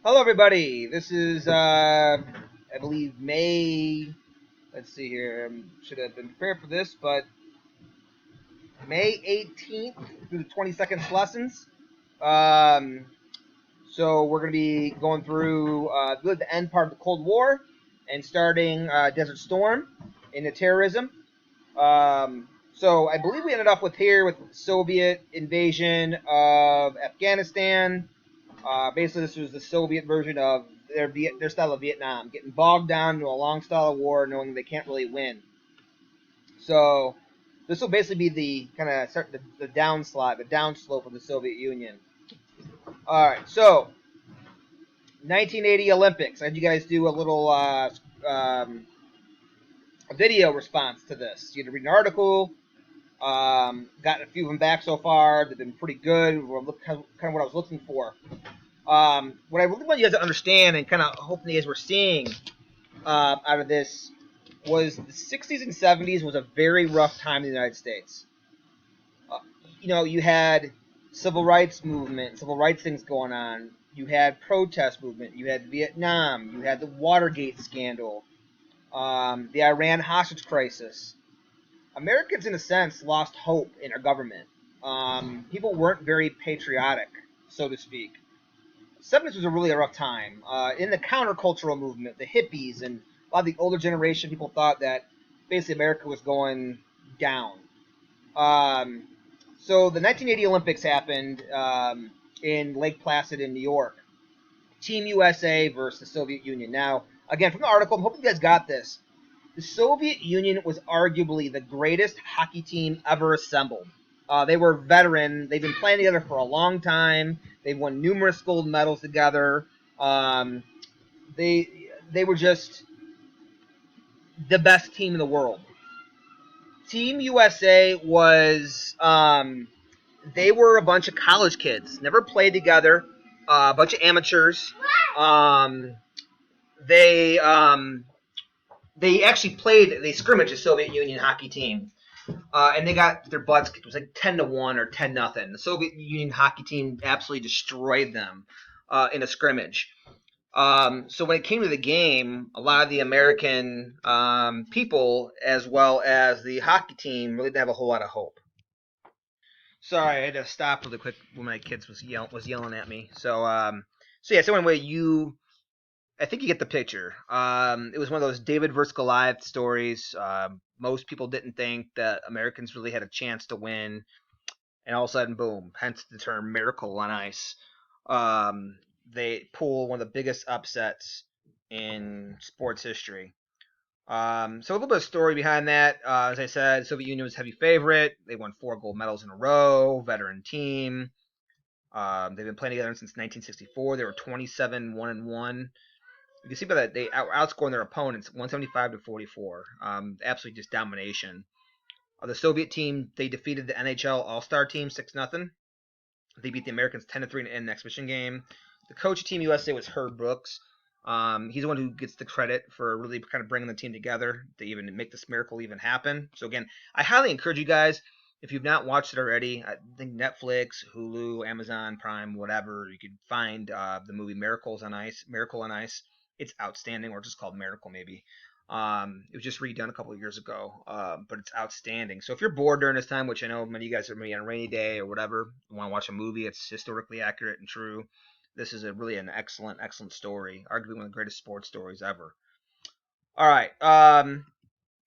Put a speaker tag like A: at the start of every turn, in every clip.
A: Hello, everybody. This is, I believe, May. Let's see here. Should have been prepared for this, but May 18th through the 22nd lessons. Um, so we're going to be going through really the end part of the Cold War and starting Desert Storm into terrorism. So I believe we ended up with here with Soviet invasion of Afghanistan. Basically, this was the Soviet version of their style of Vietnam, getting bogged down into a long style of war, knowing they can't really win. So this will basically be the kind of start the downslide, the downslope of the Soviet Union. All right, so 1980 Olympics. I had you guys do a little a video response to this. You had to read an article. Gotten a few of them back so far. They've been pretty good. Kind of what I was looking for. What I really want you guys to understand and kind of hoping you guys were seeing out of this was the 60s and 70s was a very rough time in the United States. Uh, you had civil rights movement, civil rights things going on. You had protest movement. You had Vietnam. You had the Watergate scandal. The Iran hostage crisis. Americans, in a sense, lost hope in our government. People weren't very patriotic, so to speak. 70s was a really rough time. In the countercultural movement, the hippies and a lot of the older generation, people thought that basically America was going down. Um, so the 1980 Olympics happened in Lake Placid in New York. Team USA versus the Soviet Union. Now, again, from the article, I'm hoping you guys got this. The Soviet Union was arguably the greatest hockey team ever assembled. They were veteran. They've been playing together for a long time. They've won numerous gold medals together. Um, they were just the best team in the world. Team USA was they were a bunch of college kids, never played together, a bunch of amateurs. Um, they they actually played. They scrimmaged a Soviet Union hockey team. And they got their butts kicked. It was like 10-1 or 10-0. The Soviet Union hockey team absolutely destroyed them in a scrimmage. So when it came to the game, a lot of the American people, as well as the hockey team, really didn't have a whole lot of hope. Sorry, I had to stop really quick when my kids was yelling at me. So anyway, I think you get the picture. It was one of those David versus Goliath stories. Most people didn't think that Americans really had a chance to win, and all of a sudden, boom! Hence the term "miracle on ice." They pull one of the biggest upsets in sports history. So a little bit of story behind that. As I said, Soviet Union was a heavy favorite. They won 4 gold medals in a row. Veteran team. They've been playing together since 1964. They were 27-1-1. You can see by that they outscoring their opponents 175 to 44. Absolutely just domination. The Soviet team, they defeated the NHL All-Star team 6-0. They beat the Americans 10-3 in an exhibition game. The coach of Team USA was Herb Brooks. He's the one who gets the credit for really kind of bringing the team together to even make this miracle even happen. So again, I highly encourage you guys, if you've not watched it already, I think Netflix, Hulu, Amazon Prime, whatever, you can find the movie Miracle on Ice. It's outstanding, or just called Miracle maybe. It was just redone a couple of years ago, but it's outstanding. So if you're bored during this time, which I know many of you guys are maybe on a rainy day or whatever, you want to watch a movie, it's historically accurate and true. This is really an excellent, excellent story. Arguably one of the greatest sports stories ever. All right,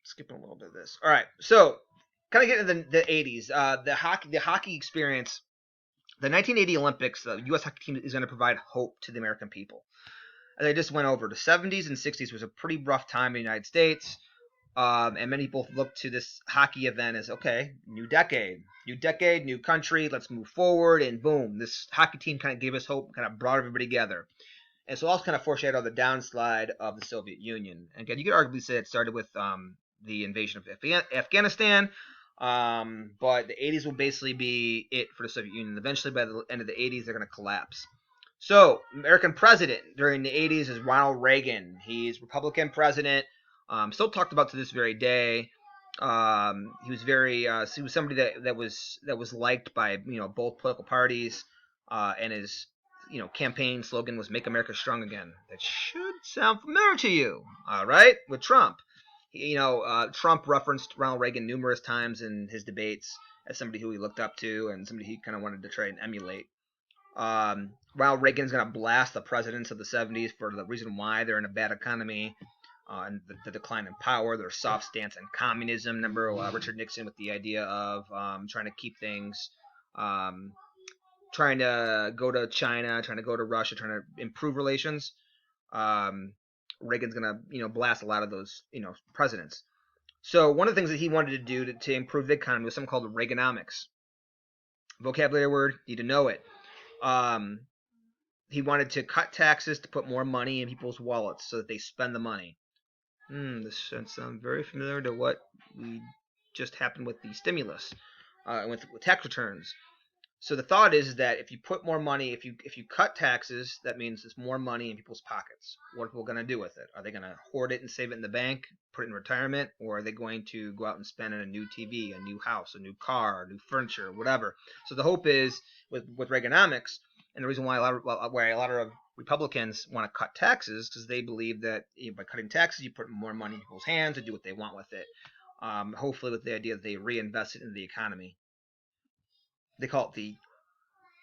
A: skipping a little bit of this. All right, so kind of getting into the 80s, the hockey experience. The 1980 Olympics, the U.S. hockey team is going to provide hope to the American people. As I just went over, the 70s and 60s was a pretty rough time in the United States. And many people look to this hockey event as, okay, new decade, new country, let's move forward, and boom, this hockey team kind of gave us hope, kind of brought everybody together. And so also kind of foreshadowed the downslide of the Soviet Union. And again, you could arguably say it started with the invasion of Afghanistan, but the 80s will basically be it for the Soviet Union. Eventually, by the end of the 80s, they're going to collapse. So, American president during the 80s is Ronald Reagan. He's Republican president. Still talked about to this very day. He was he was somebody that was liked by both political parties, and campaign slogan was "Make America Strong Again." That should sound familiar to you, all right? With Trump, Trump referenced Ronald Reagan numerous times in his debates as somebody who he looked up to and somebody he kind of wanted to try and emulate. Ronald Reagan's going to blast the presidents of the 70s for the reason why they're in a bad economy, and the decline in power, their soft stance on communism. Remember Richard Nixon with the idea of trying to keep things, trying to go to China, trying to go to Russia, trying to improve relations. Reagan's going to blast a lot of those presidents. So one of the things that he wanted to do to improve the economy was something called Reaganomics. Vocabulary word, need to know it. He wanted to cut taxes to put more money in people's wallets so that they spend the money. This sounds very familiar to what we just happened with the stimulus, with tax returns. So the thought is that if you put more money, if you cut taxes, that means there's more money in people's pockets. What are people going to do with it? Are they going to hoard it and save it in the bank, put it in retirement, or are they going to go out and spend on a new TV, a new house, a new car, new furniture, whatever? So the hope is with Reaganomics, and the reason why a lot of Republicans want to cut taxes because they believe that by cutting taxes, you put more money in people's hands to do what they want with it. Hopefully, with the idea that they reinvest it in the economy. They call it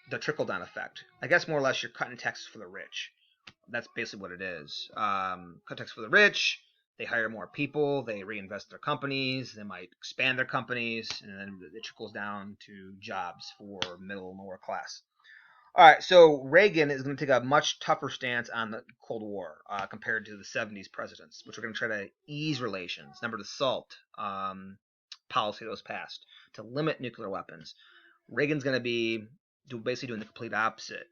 A: the trickle-down effect. I guess more or less you're cutting taxes for the rich. That's basically what it is. Cut taxes for the rich. They hire more people. They reinvest their companies. They might expand their companies. And then it trickles down to jobs for middle and lower class. All right, so Reagan is going to take a much tougher stance on the Cold War compared to the 70s presidents, which are going to try to ease relations. Remember the SALT policy that was passed to limit nuclear weapons. Reagan's going to be basically doing the complete opposite.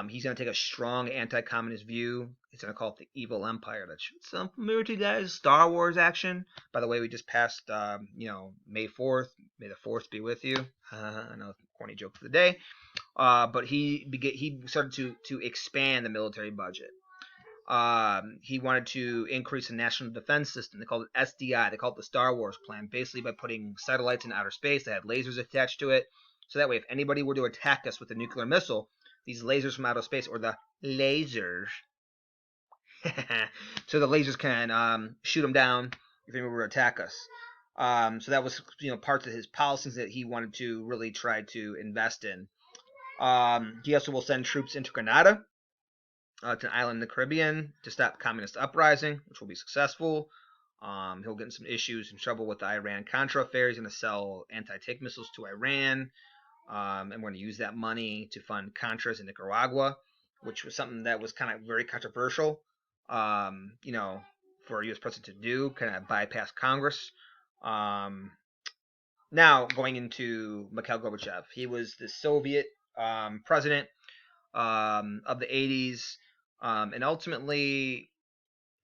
A: He's going to take a strong anti-communist view. He's going to call it the evil empire. That should sound familiar to you guys. Star Wars action. By the way, we just passed, May 4th. May the 4th be with you. I know, corny joke for the day. But he started to expand the military budget. He wanted to increase the national defense system. They called it SDI. They called it the Star Wars plan, basically by putting satellites in outer space that had lasers attached to it. So that way, if anybody were to attack us with a nuclear missile, these lasers from outer space, or the lasers, so the lasers can shoot them down if anyone were to attack us. So that was parts of his policies that he wanted to really try to invest in. He also will send troops into Grenada, to an island in the Caribbean, to stop communist uprising, which will be successful. He'll get in some issues and trouble with the Iran-Contra affair. He's going to sell anti-tank missiles to Iran. And we're going to use that money to fund Contras in Nicaragua, which was something that was kind of very controversial, for a U.S. president to do, kind of bypass Congress. Now, going into Mikhail Gorbachev. He was the Soviet president of the 80s, and ultimately,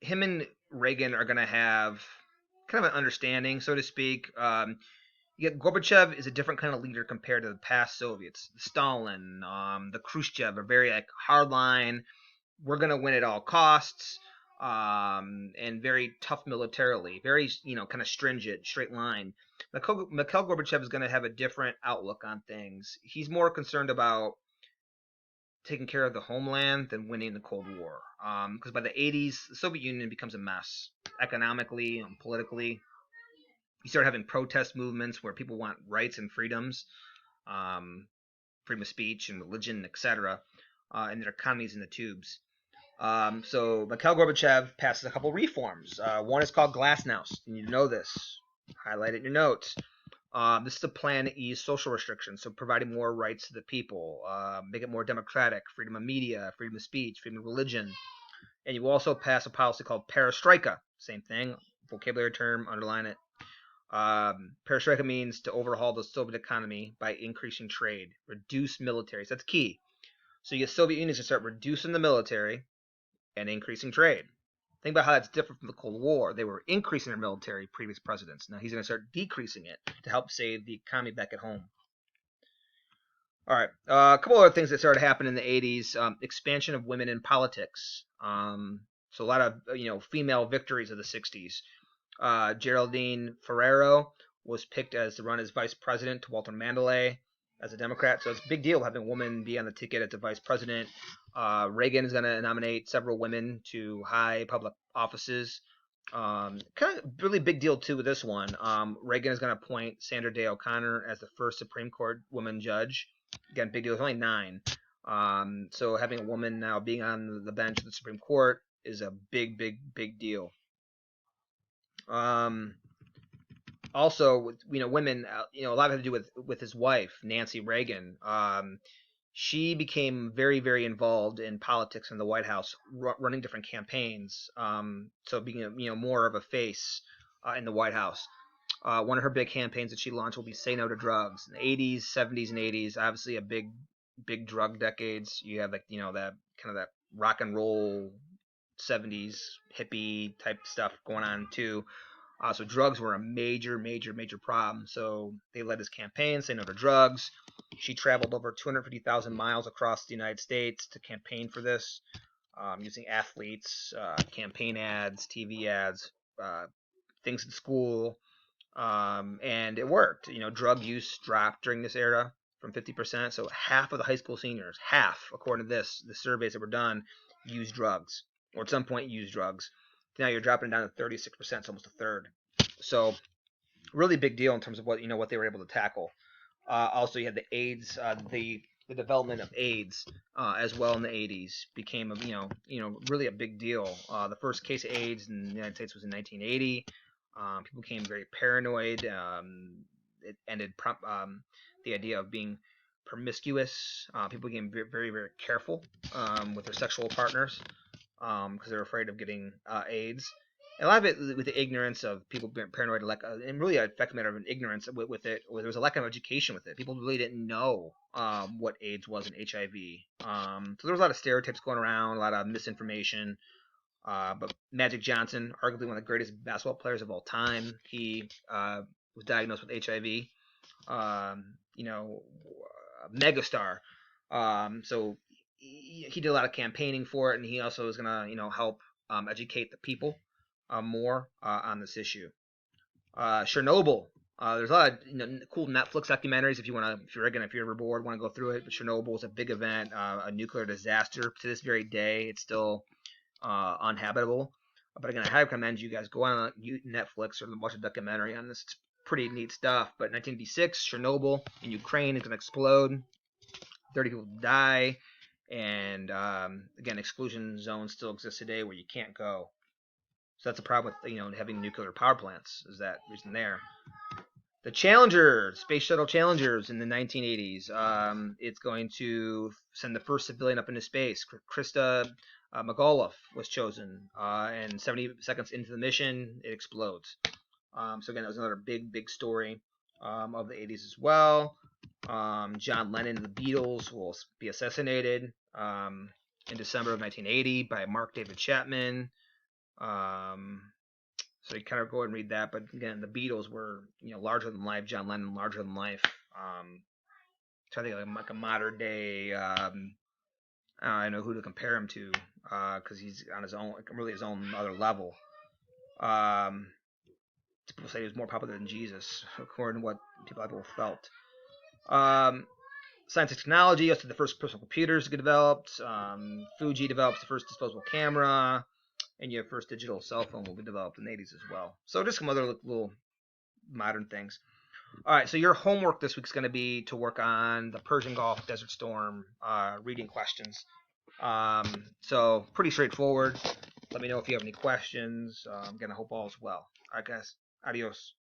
A: him and Reagan are going to have kind of an understanding, so to speak. Gorbachev is a different kind of leader compared to the past Soviets. Stalin, the Khrushchev are very hardline. We're going to win at all costs, and very tough militarily. Very, kind of stringent, straight line. Mikhail Gorbachev is going to have a different outlook on things. He's more concerned about taking care of the homeland than winning the Cold War. Because by the 80s, the Soviet Union becomes a mess, economically and politically. You start having protest movements where people want rights and freedoms, freedom of speech and religion, etc., and their economies in the tubes. So Mikhail Gorbachev passes a couple reforms. One is called Glasnost. You need to know this. Highlight it in your notes. This is a plan to ease social restrictions, so providing more rights to the people, make it more democratic, freedom of media, freedom of speech, freedom of religion. And you also pass a policy called perestroika. Same thing, vocabulary term, underline it. Perestroika means to overhaul the Soviet economy by increasing trade, reduce military. So that's key. So you get Soviet Union to start reducing the military and increasing trade. Think about how that's different from the Cold War. They were increasing their military, previous presidents. Now he's going to start decreasing it to help save the economy back at home. All right, a couple other things that started happening in the 80s. Expansion of women in politics. So a lot of female victories of the 60s. Geraldine Ferrero was picked to run as vice president to Walter Mandela. as a Democrat. So it's a big deal having a woman be on the ticket as the vice president. Reagan is going to nominate several women to high public offices. Kind of really big deal too with this one. Reagan is going to appoint Sandra Day O'Connor as the first Supreme Court woman judge. Again, big deal. It's only 9. So having a woman now being on the bench of the Supreme Court is a big, big, big deal. Also, women, a lot had to do with his wife, Nancy Reagan. She became very, very involved in politics in the White House, running different campaigns. So being, more of a face in the White House. One of her big campaigns that she launched will be "Say No to Drugs." In the 80s, 70s, and 80s, obviously a big, big drug decades. You have that kind of that rock and roll 70s hippie type stuff going on too. So drugs were a major, major, major problem. So they led this campaign, "Say No to Drugs." She traveled over 250,000 miles across the United States to campaign for this, using athletes, campaign ads, TV ads, things in school, and it worked. Drug use dropped during this era from 50%. So half of the high school seniors, half, according to the surveys that were done, used drugs, or at some point used drugs. Now you're dropping it down to 36%, it's almost a third. So really big deal in terms of what they were able to tackle. Also, you had the AIDS, the development of AIDS as well in the 80s became really a big deal. The first case of AIDS in the United States was in 1980. People became very paranoid. It ended the idea of being promiscuous. People became very, very, very careful with their sexual partners because they're afraid of getting AIDS. And a lot of it with the ignorance of people being paranoid, and really a fact matter of an ignorance with it. There was a lack of education with it. People really didn't know what AIDS was and HIV. So there was a lot of stereotypes going around, a lot of misinformation. But Magic Johnson, arguably one of the greatest basketball players of all time, he was diagnosed with HIV. Megastar. So he did a lot of campaigning for it, and he also is going to help educate the people more on this issue. Chernobyl. There's a lot of cool Netflix documentaries if you're ever bored, want to go through it. But Chernobyl was a big event, a nuclear disaster. To this very day, it's still uninhabitable. But again, I highly recommend you guys go on Netflix or watch a documentary on this. It's pretty neat stuff. But 1986, Chernobyl in Ukraine is going to explode. 30 people die. And again, exclusion zones still exist today where you can't go. So that's a problem with having nuclear power plants. Is that reason there? The Challenger, Space Shuttle Challengers in the 1980s. It's going to send the first civilian up into space. Krista McAuliffe was chosen, and 70 seconds into the mission, it explodes. So again, that was another big, big story of the 80s as well. John Lennon and the Beatles will be assassinated in December of 1980 by Mark David Chapman. So you kind of go and read that, but again, the Beatles were larger than life. John Lennon larger than life. So I think like a modern day. I don't know who to compare him to because he's on his own, really his own other level. People say he was more popular than Jesus, according to what people felt. Science and technology, also the first personal computers to get developed. Fuji develops the first disposable camera. And your first digital cell phone will be developed in the 80s as well. So just some other little modern things. All right, so your homework this week is going to be to work on the Persian Gulf, Desert Storm, reading questions. So pretty straightforward. Let me know if you have any questions. Again, I hope all is well. All right, guys. Adios.